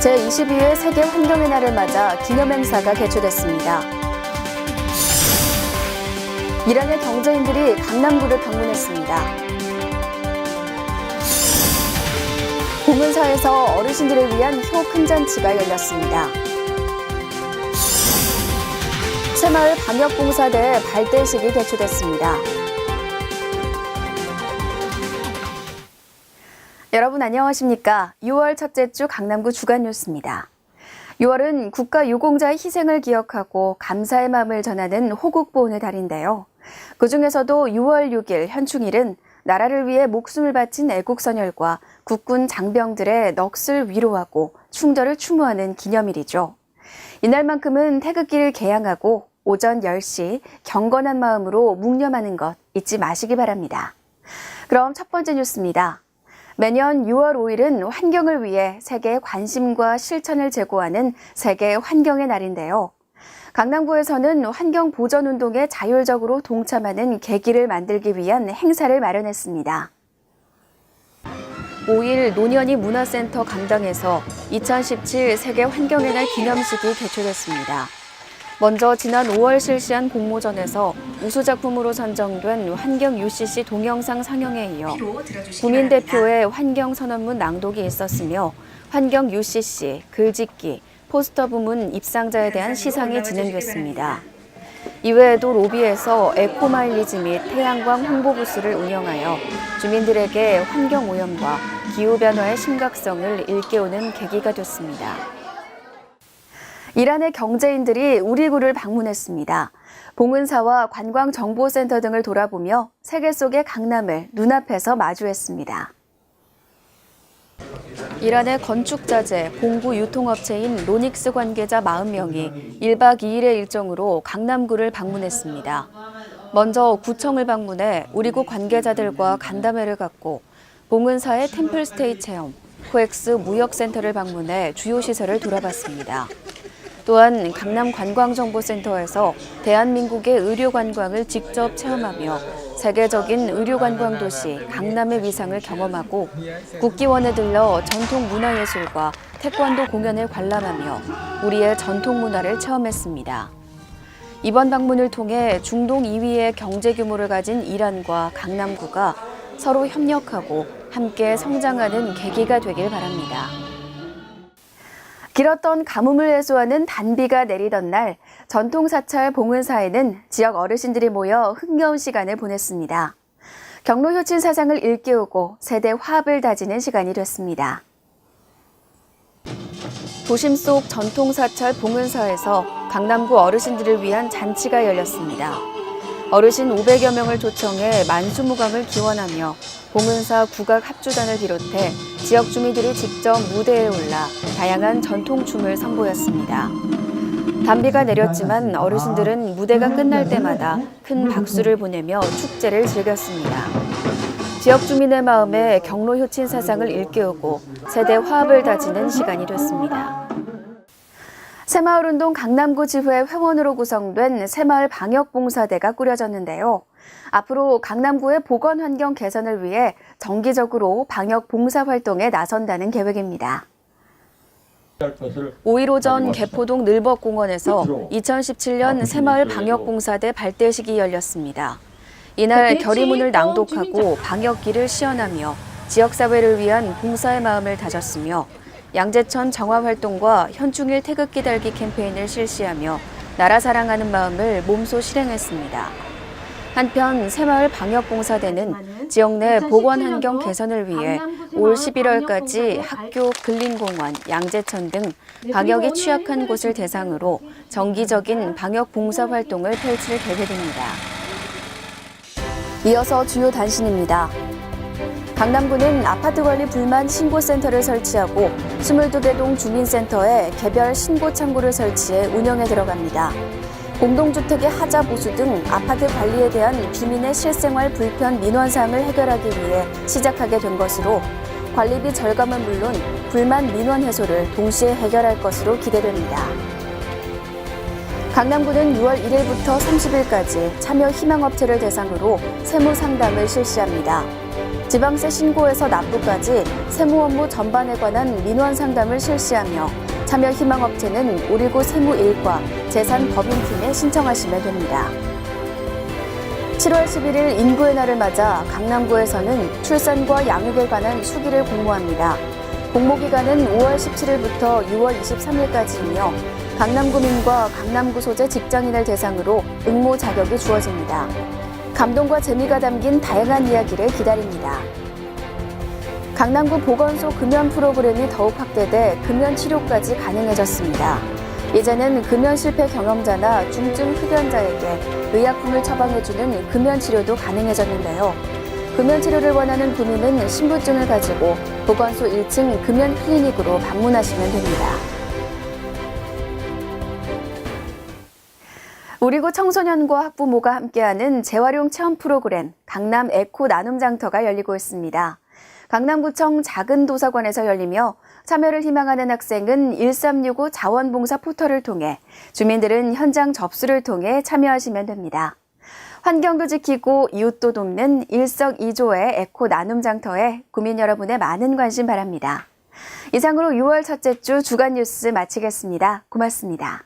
제22회 세계 환경의 날을 맞아 기념행사가 개최됐습니다. 이란의 경제인들이 강남구를 방문했습니다. 봉은사에서 어르신들을 위한 효 큰 잔치가 열렸습니다. 새마을 방역봉사대의 발대식이 개최됐습니다. 여러분 안녕하십니까? 6월 첫째 주 강남구 주간 뉴스입니다. 6월은 국가유공자의 희생을 기억하고 감사의 마음을 전하는 호국보훈의 달인데요. 그중에서도 6월 6일 현충일은 나라를 위해 목숨을 바친 애국선열과 국군 장병들의 넋을 위로하고 충절을 추모하는 기념일이죠. 이날만큼은 태극기를 개양하고 오전 10시 경건한 마음으로 묵념하는 것 잊지 마시기 바랍니다. 그럼 첫 번째 뉴스입니다. 매년 6월 5일은 환경을 위해 세계의 관심과 실천을 제고하는 세계 환경의 날인데요. 강남구에서는 환경보전운동에 자율적으로 동참하는 계기를 만들기 위한 행사를 마련했습니다. 5일 노년이 문화센터 강당에서 2017 세계 환경의 날 기념식이 개최됐습니다. 먼저 지난 5월 실시한 공모전에서 우수작품으로 선정된 환경 UCC 동영상 상영에 이어 구민대표의 환경선언문 낭독이 있었으며 환경 UCC, 글짓기, 포스터 부문 입상자에 대한 시상이 진행됐습니다. 이외에도 로비에서 에코마일리지 및 태양광 홍보 부스를 운영하여 주민들에게 환경오염과 기후변화의 심각성을 일깨우는 계기가 됐습니다. 이란의 경제인들이 우리 구를 방문했습니다. 봉은사와 관광정보센터 등을 돌아보며 세계 속의 강남을 눈앞에서 마주했습니다. 이란의 건축자재, 공구 유통업체인 로닉스 관계자 40명이 1박 2일의 일정으로 강남구를 방문했습니다. 먼저 구청을 방문해 우리구 관계자들과 간담회를 갖고 봉은사의 템플스테이 체험, 코엑스 무역센터를 방문해 주요 시설을 돌아봤습니다. 또한 강남관광정보센터에서 대한민국의 의료관광을 직접 체험하며 세계적인 의료관광 도시 강남의 위상을 경험하고 국기원에 들러 전통문화예술과 태권도 공연을 관람하며 우리의 전통문화를 체험했습니다. 이번 방문을 통해 중동 2위의 경제 규모를 가진 이란과 강남구가 서로 협력하고 함께 성장하는 계기가 되길 바랍니다. 길었던 가뭄을 해소하는 단비가 내리던 날 전통사찰 봉은사에는 지역 어르신들이 모여 흥겨운 시간을 보냈습니다. 경로효친 사상을 일깨우고 세대 화합을 다지는 시간이 됐습니다. 도심 속 전통사찰 봉은사에서 강남구 어르신들을 위한 잔치가 열렸습니다. 어르신 500여 명을 초청해 만수무강을 기원하며 봉은사 국악 합주단을 비롯해 지역 주민들이 직접 무대에 올라 다양한 전통춤을 선보였습니다. 단비가 내렸지만 어르신들은 무대가 끝날 때마다 큰 박수를 보내며 축제를 즐겼습니다. 지역 주민의 마음에 경로효친 사상을 일깨우고 세대 화합을 다지는 시간이 됐습니다. 새마을운동 강남구 지회 회원으로 구성된 새마을 방역봉사대가 꾸려졌는데요. 앞으로 강남구의 보건환경 개선을 위해 정기적으로 방역 봉사활동에 나선다는 계획입니다. 5일 오전 개포동 늘벅공원에서 2017년 새마을 방역봉사대 발대식이 열렸습니다. 이날 결의문을 낭독하고 방역기를 시연하며 지역사회를 위한 봉사의 마음을 다졌으며 양재천 정화활동과 현충일 태극기 달기 캠페인을 실시하며 나라 사랑하는 마음을 몸소 실행했습니다. 한편 새마을 방역봉사대는 지역 내 보건환경 개선을 위해 올 11월까지 학교, 근린공원, 양재천 등 방역이 취약한 곳을 대상으로 정기적인 방역봉사활동을 펼칠 계획입니다. 이어서 주요 단신입니다. 강남구는 아파트관리 불만 신고센터를 설치하고 22개 동 주민센터에 개별 신고창구를 설치해 운영에 들어갑니다. 공동주택의 하자 보수 등 아파트 관리에 대한 주민의 실생활 불편 민원 사항을 해결하기 위해 시작하게 된 것으로 관리비 절감은 물론 불만 민원 해소를 동시에 해결할 것으로 기대됩니다. 강남구는 6월 1일부터 30일까지 참여 희망업체를 대상으로 세무 상담을 실시합니다. 지방세 신고에서 납부까지 세무 업무 전반에 관한 민원 상담을 실시하며 참여 희망업체는 우리고 세무1과 재산법인팀에 신청하시면 됩니다. 7월 11일 인구의 날을 맞아 강남구에서는 출산과 양육에 관한 수기를 공모합니다. 공모기간은 5월 17일부터 6월 23일까지이며 강남구민과 강남구 소재 직장인을 대상으로 응모 자격이 주어집니다. 감동과 재미가 담긴 다양한 이야기를 기다립니다. 강남구 보건소 금연 프로그램이 더욱 확대돼 금연 치료까지 가능해졌습니다. 이제는 금연 실패 경험자나 중증 흡연자에게 의약품을 처방해주는 금연 치료도 가능해졌는데요. 금연 치료를 원하는 구민은 신분증을 가지고 보건소 1층 금연 클리닉으로 방문하시면 됩니다. 우리고 청소년과 학부모가 함께하는 재활용 체험 프로그램 강남 에코 나눔 장터가 열리고 있습니다. 강남구청 작은 도서관에서 열리며 참여를 희망하는 학생은 1365 자원봉사 포털을 통해, 주민들은 현장 접수를 통해 참여하시면 됩니다. 환경도 지키고 이웃도 돕는 일석이조의 에코 나눔 장터에 구민 여러분의 많은 관심 바랍니다. 이상으로 6월 첫째 주 주간 뉴스 마치겠습니다. 고맙습니다.